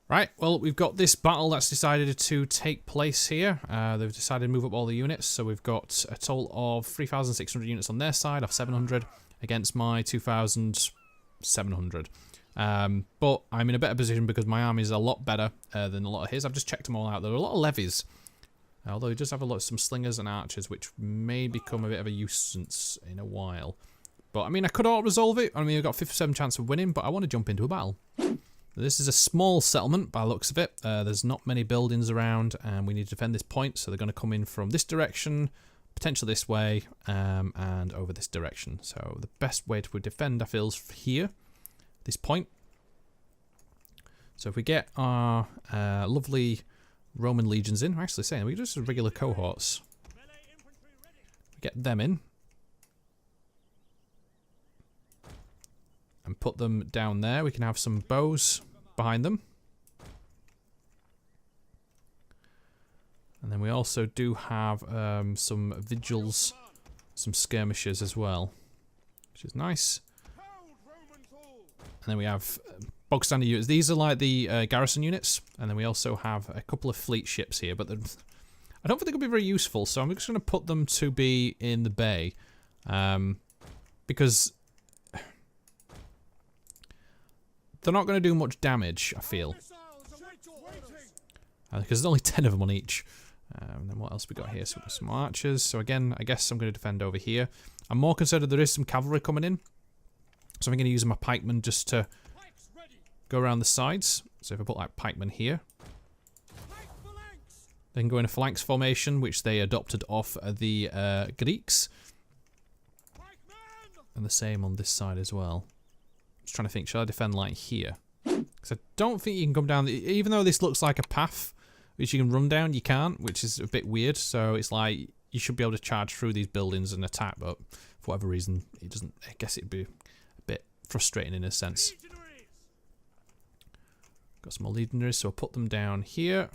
Right, well, we've got this battle that's decided to take place here. They've decided to move up all the units, so we've got a total of 3,600 units on their side, of 700 against my 2,700. But I'm in a better position because my army is a lot better than a lot of his. I've just checked them all out. There are a lot of levies, although he does have some slingers and archers, which may become a bit of a nuisance in a while. But, I mean, I could auto-resolve it. I mean, I've got a 57% chance of winning, but I want to jump into a battle. This is a small settlement by the looks of it. There's not many buildings around, and we need to defend this point, so they're going to come in from this direction, potentially this way, and over this direction. So the best way to defend, I feel, is here, this point. So if we get our lovely Roman legions in, I'm actually saying we just regular cohorts. We get them in. And put them down there. We can have some bows behind them. And then we also do have some vigils, some skirmishers as well, which is nice. And then we have bog standard units. These are like the garrison units. And then we also have a couple of fleet ships here, but I don't think they're going to be very useful, so I'm just going to put them to be in the bay. Because they're not going to do much damage, I feel. Because there's only 10 of them on each. And then what else we got here? So we've got some archers. So again, I guess I'm going to defend over here. I'm more concerned that there is some cavalry coming in. So I'm going to use my pikemen just to go around the sides. So if I put like pikemen here. They can go in a phalanx formation, which they adopted off the Greeks. And the same on this side as well. Just trying to think, shall I defend like here? Because I don't think you can come down, even though this looks like a path which you can run down, you can't, which is a bit weird. So it's like you should be able to charge through these buildings and attack, but for whatever reason it doesn't. I guess it'd be a bit frustrating in a sense. Got some more legionaries, so I'll put them down here.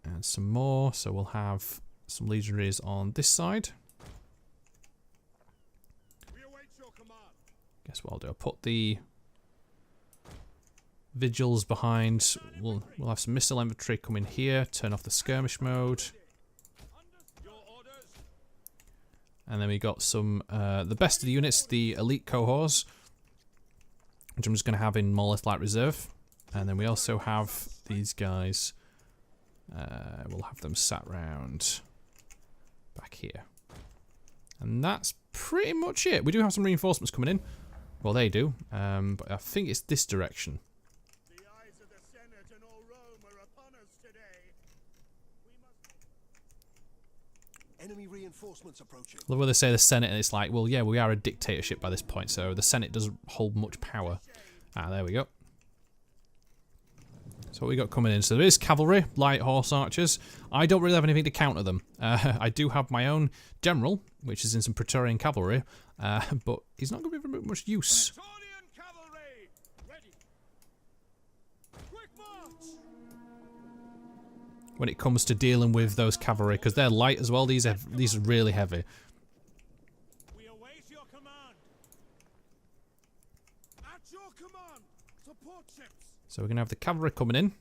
And some more, so we'll have some legionaries on this side. Guess what I'll do, I'll put the vigils behind. We'll have some missile infantry come in here, turn off the skirmish mode. And then we got some, the best of the units, the elite cohorts, which I'm just going to have in more or less light reserve. And then we also have these guys, we'll have them sat round back here. And that's pretty much it. We do have some reinforcements coming in. Well, they do, but I think it's this direction. The eyes of the Senate and all Rome are upon us today. Enemy reinforcements approaching. Love when they say the Senate, and it's like, well, yeah, we are a dictatorship by this point, so the Senate doesn't hold much power. Ah, there we go. So what we got coming in? So there is cavalry, light horse archers. I don't really have anything to counter them. I do have my own general, which is in some Praetorian cavalry, but he's not going to be very much use. When it comes to dealing with those cavalry, because they're light as well. These are really heavy. We await your command. At your command, support ships. So we're going to have the cavalry coming in. And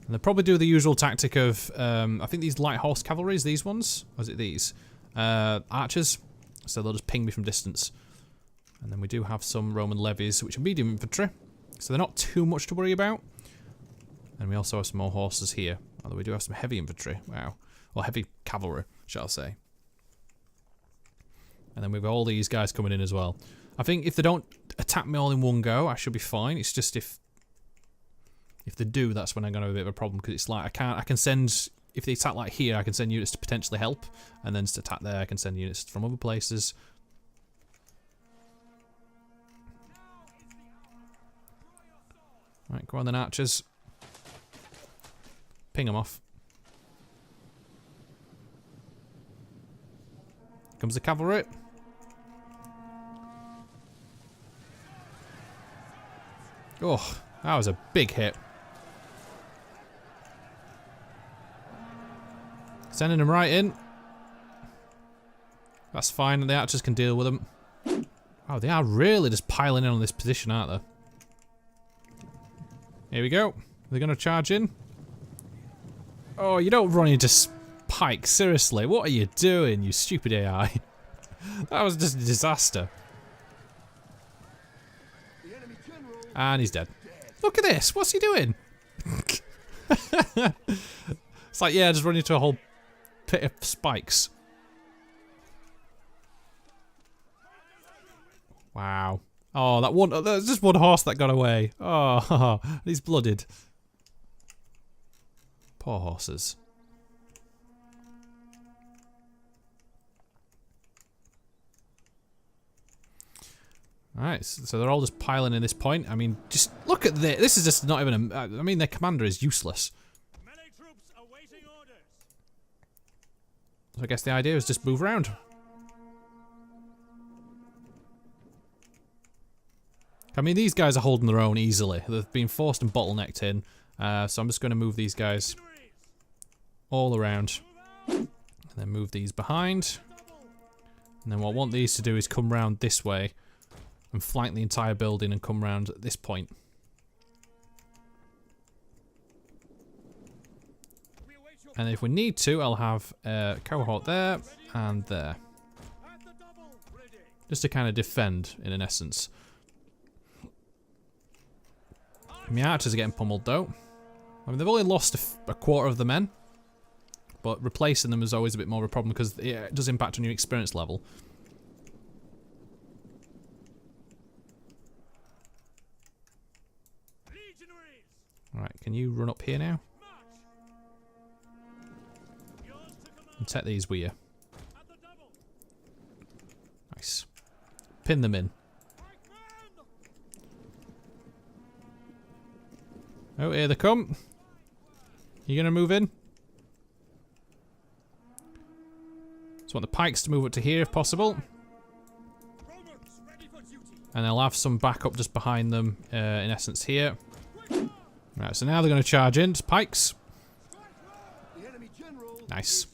they'll probably do the usual tactic of, I think these light horse cavalries, these ones? Or is it these? Archers. So they'll just ping me from distance. And then we do have some Roman levies, which are medium infantry. So they're not too much to worry about. And we also have some more horses here. Although we do have some heavy infantry. Wow. Or heavy cavalry, shall I say. And then we've got all these guys coming in as well. I think if they don't attack me all in one go, I should be fine. It's just if they do, that's when I'm going to have a bit of a problem, because it's like I can send, if they attack like here, I can send units to potentially help, and then to attack there, I can send units from other places. Right, go on then, archers. Ping them off. Here comes the cavalry. Oh, that was a big hit. Sending them right in. That's fine, the archers can deal with them. Oh, they are really just piling in on this position, aren't they? Here we go. They're going to charge in. Oh, you don't run into Pike. Seriously, what are you doing, you stupid AI? That was just a disaster. And he's dead. Look at this. What's he doing? It's like, yeah, just run into a whole pit of spikes. Wow. Oh, there's just one horse that got away. Oh, he's blooded. Poor horses. Alright, so they're all just piling in this point. I mean, just look at this. This is just not even a... I mean, their commander is useless. So I guess the idea is just move around. I mean, these guys are holding their own easily. They've been forced and bottlenecked in. So I'm just going to move these guys all around. And then move these behind. And then what I want these to do is come round this way. And flank the entire building and come round at this point. And if we need to, I'll have a cohort there and there. Just to kind of defend, in essence. My archers are getting pummeled though. I mean, they've only lost a quarter of the men. But replacing them is always a bit more of a problem because it does impact on your experience level. Alright, can you run up here now? And take these with you. Nice. Pin them in. Oh, here they come. You gonna move in? Just want the pikes to move up to here if possible. And I'll have some backup just behind them, in essence here. Right, so now they're going to charge in. Just pikes. Nice.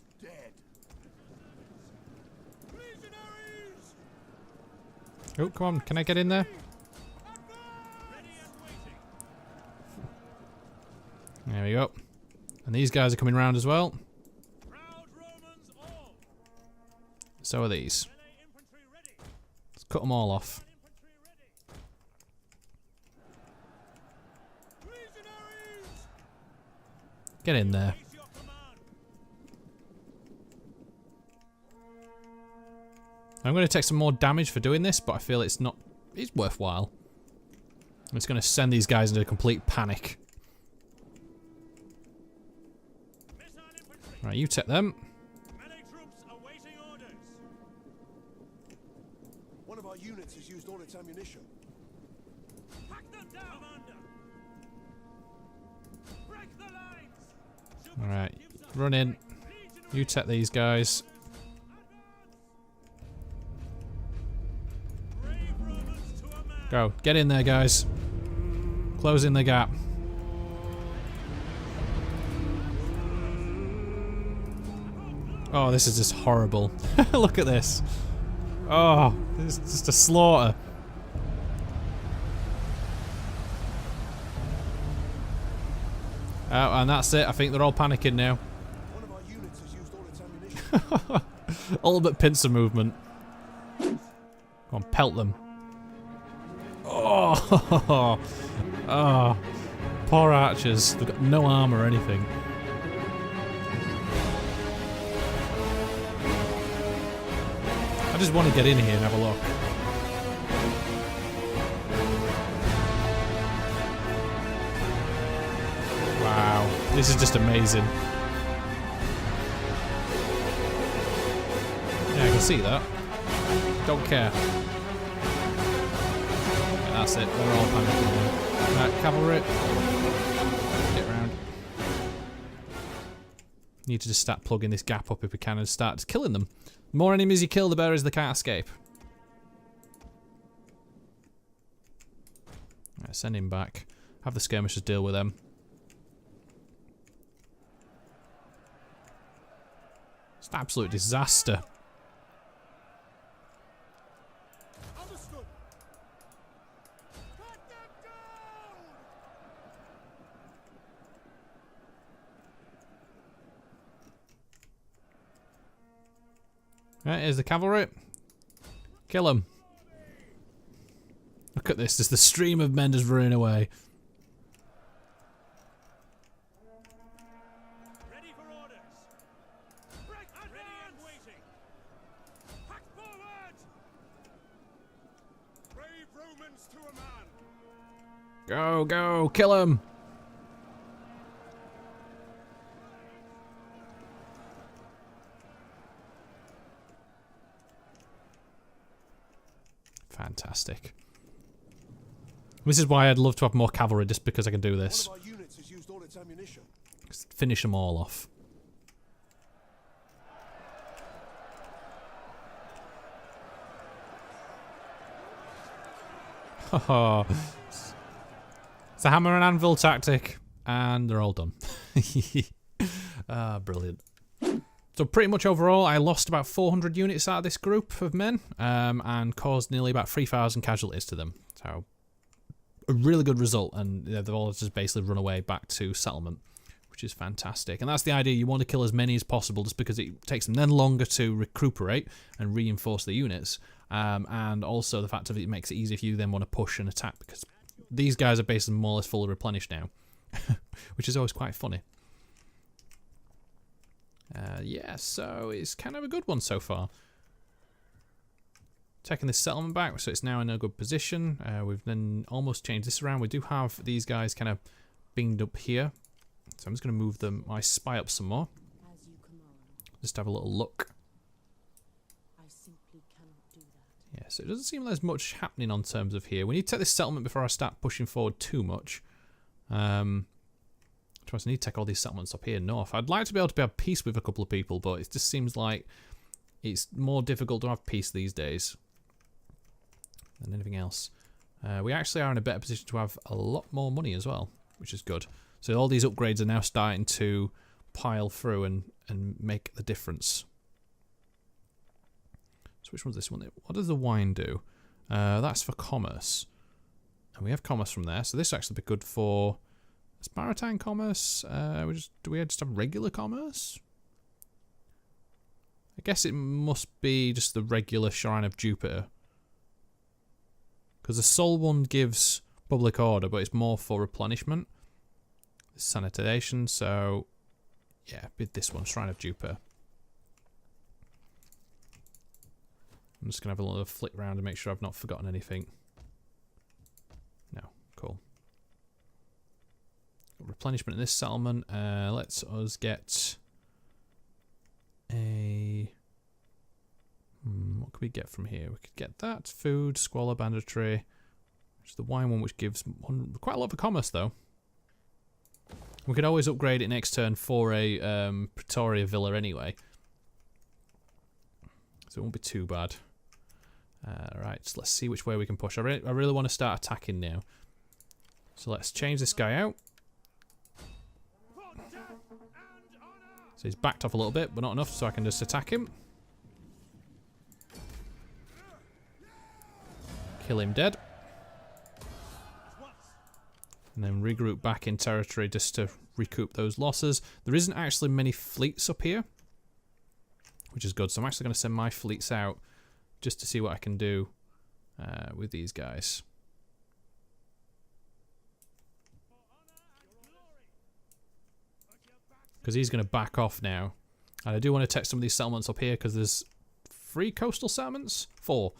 Oh, come on. Can I get in there? There we go. And these guys are coming round as well. So are these. Let's cut them all off. Get in there. I'm going to take some more damage for doing this, but I feel it's worthwhile. I'm just going to send these guys into a complete panic. Right, you take them. One of our units has used all its ammunition. Alright, run in. You take these guys. Go, get in there, guys. Closing the gap. Oh, this is just horrible. Look at this. Oh, this is just a slaughter. Oh, and that's it. I think they're all panicking now. One of our units has used all its ammunition. Ultimate pincer movement. Come on, pelt them. Oh, oh, poor archers. They've got no armor or anything. I just want to get in here and have a look. Wow, this is just amazing. Yeah, I can see that. Don't care. Yeah, that's it, they're all panicking now. Right, cavalry. Get round. Need to just start plugging this gap up if we can and start killing them. The more enemies you kill, the better is they can't escape. Right, send him back. Have the skirmishers deal with them. It's an absolute disaster. Right, here's the cavalry. Kill them. Look at this, there's the stream of men just running away. Ready for orders. Break ready and waiting. Hack forward. Brave Romans to a man. Go, go, kill them. Fantastic. This is why I'd love to have more cavalry, just because I can do this. One of our units has used all its ammunition. Just finish them all off. Oh, it's a hammer and anvil tactic, and they're all done. Brilliant. So pretty much overall, I lost about 400 units out of this group of men, and caused nearly about 3,000 casualties to them. So a really good result, and they've all just basically run away back to settlement, which is fantastic. And that's the idea. You want to kill as many as possible, just because it takes them then longer to recuperate and reinforce the units, and also the fact of it makes it easy if you then want to push and attack, because these guys are basically more or less fully replenished now, which is always quite funny. Yeah, so it's kind of a good one so far. Taking this settlement back, so it's now in a good position. We've then almost changed this around. We do have these guys kind of binged up here. So I'm just going to move them, my spy up some more. As you command. Just have a little look. I simply cannot do that. Yeah, so it doesn't seem like there's much happening on terms of here. We need to take this settlement before I start pushing forward too much. I need to take all these settlements up here north. I'd like to be able to have peace with a couple of people, but it just seems like it's more difficult to have peace these days than anything else. We actually are in a better position to have a lot more money as well, which is good. So all these upgrades are now starting to pile through and make the difference. So which one's this one? What does the wine do? That's for commerce. And we have commerce from there, so this will actually be good for... It's maritime commerce. Do we just have regular commerce? I guess it must be just the regular Shrine of Jupiter. Because the Soul one gives public order, but it's more for replenishment. Sanitation, so... Yeah, bid this one, Shrine of Jupiter. I'm just going to have a little flick around to make sure I've not forgotten anything. No, cool. Replenishment in this settlement. Let's us get a... what could we get from here? We could get that. Food, squalor, banditry. Which is the wine one, which gives quite a lot of commerce, though. We could always upgrade it next turn for a Pretoria villa anyway. So it won't be too bad. Right, so let's see which way we can push. I really want to start attacking now. So let's change this guy out. So he's backed off a little bit, but not enough, so I can just attack him. Kill him dead. And then regroup back in territory just to recoup those losses. There isn't actually many fleets up here, which is good. So I'm actually going to send my fleets out just to see what I can do with these guys. Because he's going to back off now. And I do want to take some of these settlements up here because there's 3 coastal settlements? 4.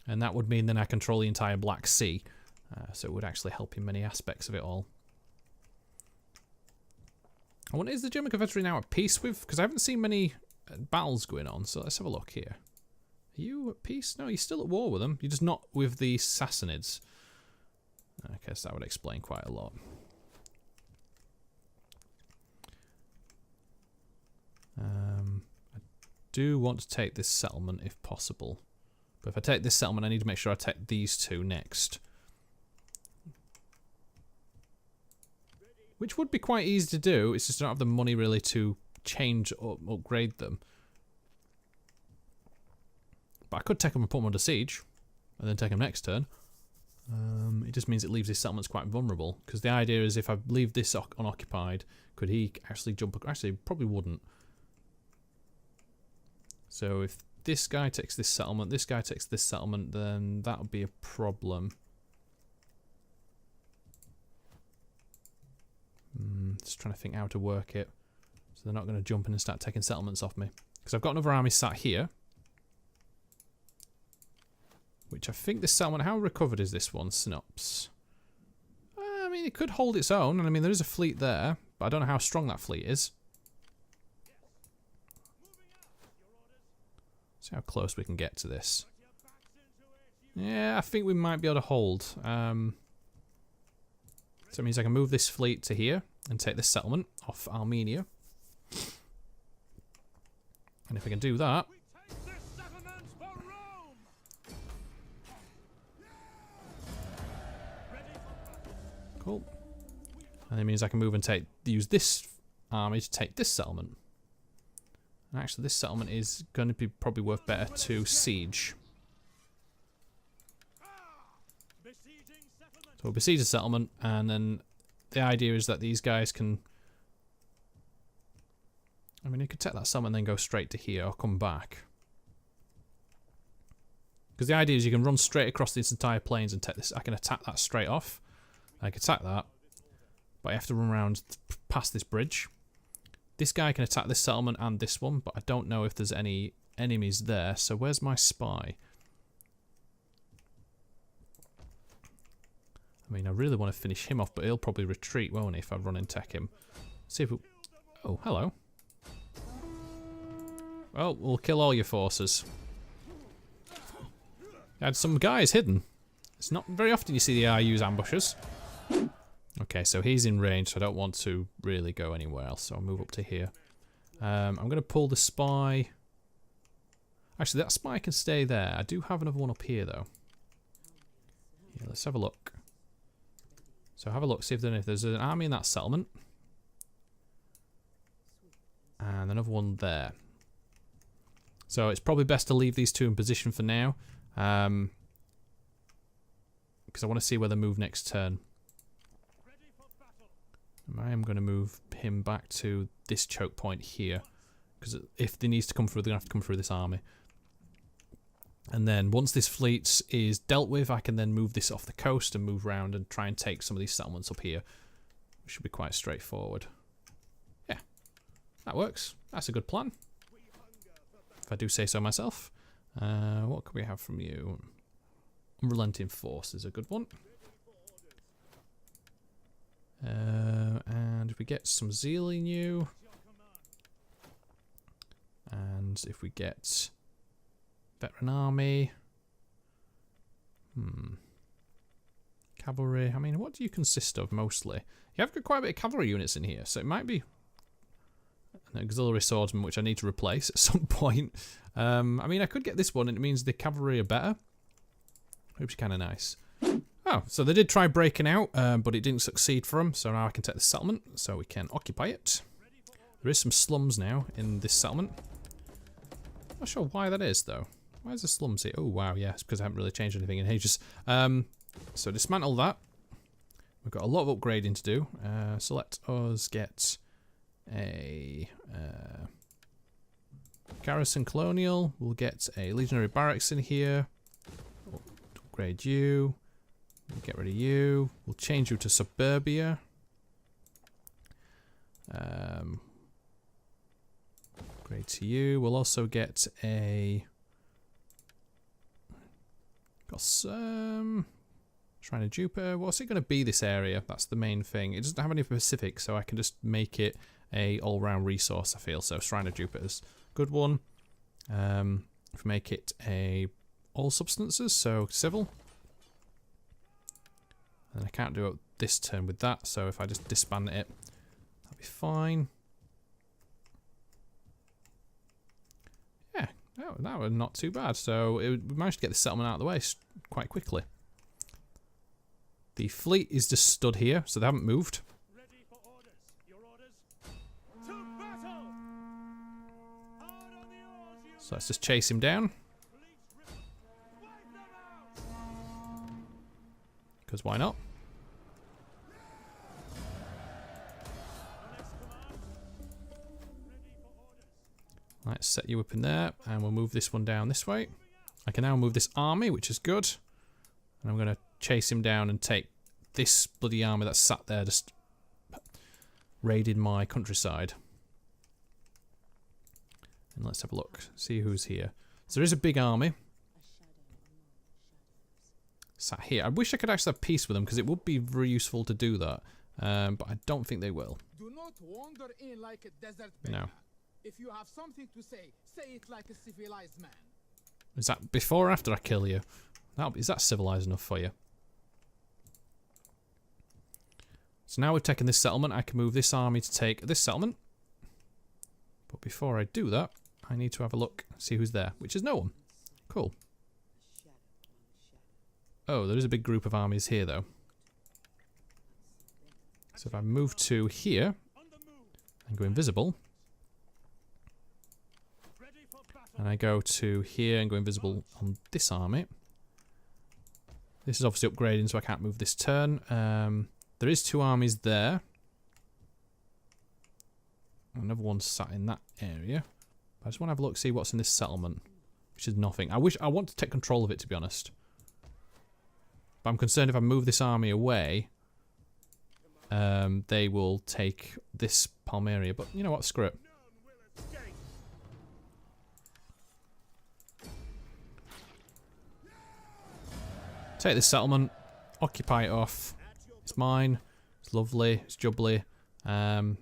And that would mean then I control the entire Black Sea. So it would actually help in many aspects of it all. I wonder, is the German Confederacy now at peace with? Because I haven't seen many battles going on. So let's have a look here. Are you at peace? No, you're still at war with them. You're just not with the Sassanids. I guess that would explain quite a lot. I do want to take this settlement if possible. But if I take this settlement, I need to make sure I take these 2 next. Which would be quite easy to do. It's just I don't have the money really to change or upgrade them. But I could take them and put them under siege. And then take them next turn. It just means it leaves his settlements quite vulnerable. Because the idea is if I leave this unoccupied, could he actually jump... Actually, probably wouldn't. So if this guy takes this settlement, this guy takes this settlement, then that would be a problem. Just trying to think how to work it. So they're not going to jump in and start taking settlements off me. Because I've got another army sat here. Which I think this settlement... How recovered is this one? Synops. I mean, it could hold its own. And I mean, there is a fleet there. But I don't know how strong that fleet is. See how close we can get to this. Yeah, I think we might be able to hold. So it means I can move this fleet to here and take this settlement off Armenia. And if I can do that... Cool. And it means I can move and use this army to take this settlement. And actually this settlement is going to be probably worth better to siege. So we'll besiege a settlement, and then the idea is that these guys can... I mean, you could take that settlement and then go straight to here, or come back. Because the idea is you can run straight across this entire plains and take this. I can attack that straight off. I can attack that. But I have to run around past this bridge. This guy can attack this settlement and this one, but I don't know if there's any enemies there. So where's my spy? I mean, I really want to finish him off, but he'll probably retreat, won't he, if I run and tech him. See if we... Oh, hello. Well, we'll kill all your forces. I had some guys hidden. It's not very often you see the AI use ambushes. Okay, so he's in range, so I don't want to really go anywhere else, so I'll move up to here. I'm going to pull the spy. Actually, that spy can stay there. I do have another one up here, though. Yeah, let's have a look. So have a look, see if there's an army in that settlement. And another one there. So it's probably best to leave these two in position for now. Because I want to see where they move next turn. I am going to move him back to this choke point here. Because if they need to come through, they're going to have to come through this army. And then once this fleet is dealt with, I can then move this off the coast and move around and try and take some of these settlements up here. Which should be quite straightforward. Yeah, that works. That's a good plan. If I do say so myself. What can we have from you? Unrelenting Force is a good one. And if we get some zeal in you. And if we get... Veteran Army. Cavalry. I mean, what do you consist of mostly? You have got quite a bit of cavalry units in here, so it might be an auxiliary swordsman, which I need to replace at some point. I mean, I could get this one, and it means the cavalry are better, which is kind of nice. Oh, so they did try breaking out, but it didn't succeed for them, so now I can take the settlement, so we can occupy it. There is some slums now in this settlement. Not sure why that is, though. Why is the slums here? Oh, wow, yeah, it's because I haven't really changed anything in ages. So dismantle that. We've got a lot of upgrading to do. So let us get a garrison colonial. We'll get a legionary barracks in here. We'll upgrade you. We'll get rid of you. We'll change you to suburbia. Upgrade to you. We'll also get a... Got some... Shrine of Jupiter. What's it going to be, this area? That's the main thing. It doesn't have any specific, so I can just make it a all-round resource, I feel. So Shrine of Jupiter's a good one. If we make it a all substances, so civil. And I can't do it this turn with that, so if I just disband it, that'll be fine. Yeah, that was not too bad. So we managed to get the settlement out of the way quite quickly. The fleet is just stood here, so they haven't moved. Ready for orders. Your orders. To battle. Hard on the oars, you So let's just chase him down. wipe them out. Because why not? Your next command. Ready for orders. Let's set you up in there, and we'll move this one down this way. I can now move this army, which is good. And I'm going to chase him down and take this bloody army that's sat there just raiding my countryside. And let's have a look, see who's here. So there is a big army sat here. I wish I could actually have peace with them, because it would be very useful to do that. But I don't think they will. Do not wander in like a desert No. beggar. If you have something to say it like a civilized man. Is that before or after I kill you? Is that civilized enough for you? So now we've taken this settlement, I can move this army to take this settlement. But before I do that, I need to have a look, see who's there, which is no one. Cool. Oh, there is a big group of armies here, though. So if I move to here and go invisible, and I go to here and go invisible on this army, this is obviously upgrading, so I can't move this turn. There is 2 armies there. Another one sat in that area. I just want to have a look, see what's in this settlement, which is nothing. I want to take control of it, to be honest. But I'm concerned if I move this army away, they will take this Palmyra. But you know what? Screw it. Take this settlement, occupy it off. It's mine. It's lovely. It's jubbly. And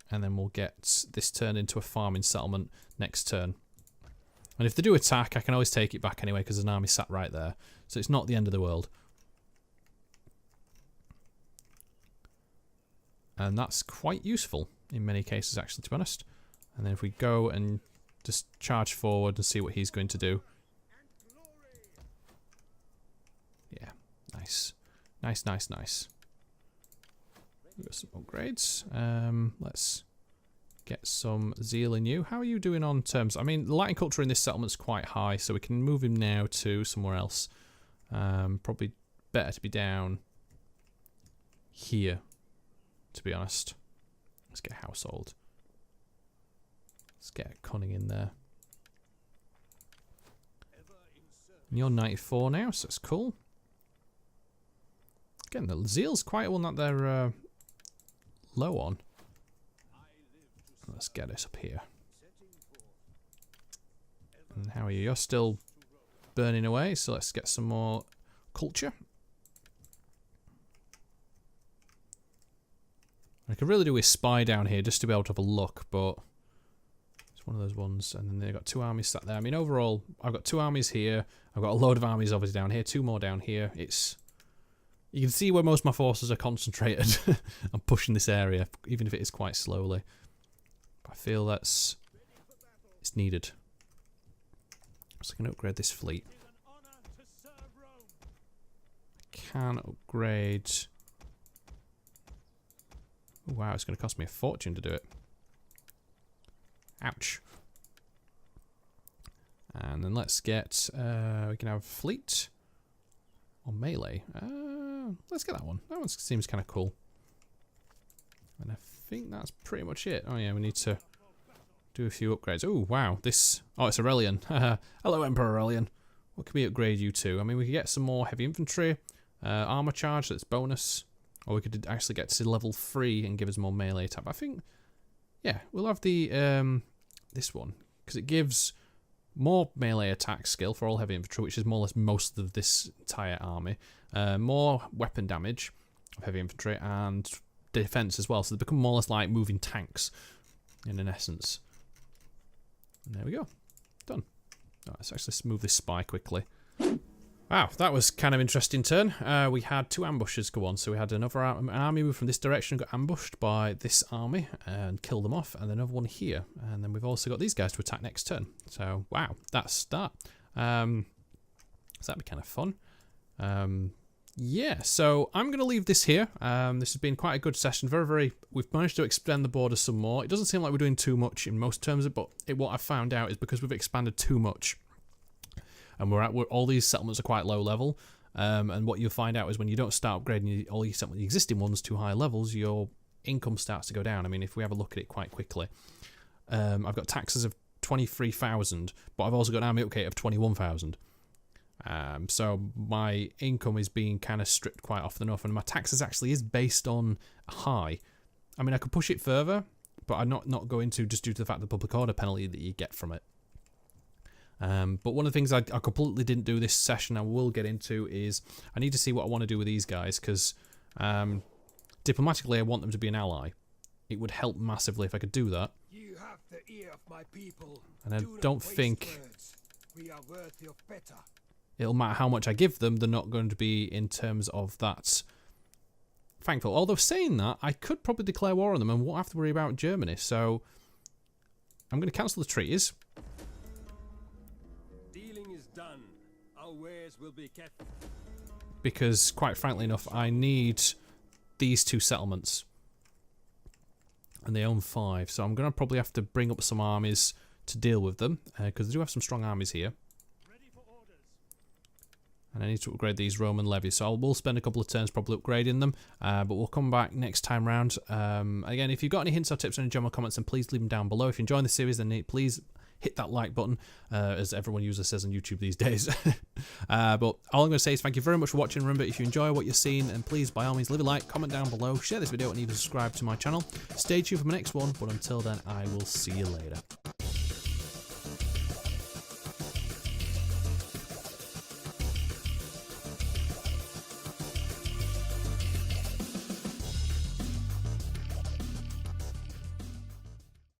then we'll get this turned into a farming settlement next turn. And if they do attack, I can always take it back anyway, because there's an army sat right there. So it's not the end of the world. And that's quite useful in many cases, actually, to be honest. And then if we go and just charge forward and see what he's going to do. Yeah, nice. Nice, nice, nice. We've got some upgrades. Let's get some zeal in you. How are you doing on terms? I mean, the lighting culture in this settlement's quite high, so we can move him now to somewhere else. Probably better to be down here, to be honest. Let's get household. Let's get cunning in there. And you're 94 now, so that's cool. Again, the zeal's quite one that they're low on. Let's get this up here. And how are you? You're still burning away, so let's get some more culture. I could really do with spy down here just to be able to have a look, but it's one of those ones. And then they've got 2 armies sat there. I mean, overall, I've got 2 armies here. I've got a load of armies obviously down here. 2 more down here. You can see where most of my forces are concentrated. I'm pushing this area, even if it is quite slowly. But I feel it's needed. So I can upgrade this fleet. I can upgrade. Oh, wow, it's going to cost me a fortune to do it. Ouch. And then let's get, we can have fleet or melee. Let's get that one. That one seems kind of cool. And I think that's pretty much it. Oh yeah, we need to do a few upgrades. Oh, wow. This, oh, it's Aurelian. Hello, Emperor Aurelian. What can we upgrade you to? I mean, we could get some more heavy infantry, armor charge, that's bonus. Or we could actually get to level 3 and give us more melee attack. But I think, yeah, we'll have the this one, because it gives more melee attack skill for all heavy infantry, which is more or less most of this entire army. More weapon damage of heavy infantry and defense as well. So they become more or less like moving tanks, in an essence. And there we go, done. Right, let's actually move this spy quickly. Wow, that was kind of interesting turn. We had 2 ambushes go on, so we had another an army move from this direction, got ambushed by this army and killed them off, and another one here. And then we've also got these guys to attack next turn. So, wow, that's that. So that'd be kind of fun. Yeah, so I'm going to leave this here. This has been quite a good session. We've managed to extend the border some more. It doesn't seem like we're doing too much in most terms, but what I've found out is because we've expanded too much, and all these settlements are quite low level, and what you'll find out is when you don't start upgrading all your settlements, the existing ones to high levels, your income starts to go down. I mean, if we have a look at it quite quickly, I've got taxes of 23,000, but I've also got an army upkeep of 21,000. So my income is being kind of stripped quite often enough, and my taxes actually is based on high. I mean, I could push it further, but I'm not going to, just due to the fact the public order penalty that you get from it. But one of the things I completely didn't do this session, I will get into, is I need to see what I want to do with these guys, because diplomatically I want them to be an ally. It would help massively if I could do that. You have the ear of my people. And I Do not don't waste think words. We are worthy of better. it'll matter how much I give them, they're not going to be in terms of that thankful. Although saying that, I could probably declare war on them and won't have to worry about Germany, so I'm going to cancel the treaties. Dealing is done. Our wares will be kept. Because, quite frankly enough, I need these 2 settlements. And they own 5, so I'm going to probably have to bring up some armies to deal with them, because they do have some strong armies here. Ready for orders. And I need to upgrade these Roman levies, so we'll spend a couple of turns probably upgrading them, but we'll come back next time round. Again, if you've got any hints or tips or any general comments, then please leave them down below. If you're enjoying the series, then please hit that like button, as everyone usually says on YouTube these days. But all I'm going to say is thank you very much for watching. Remember, if you enjoy what you're seeing, and please, by all means, leave a like, comment down below, share this video, and even subscribe to my channel. Stay tuned for my next one, but until then, I will see you later.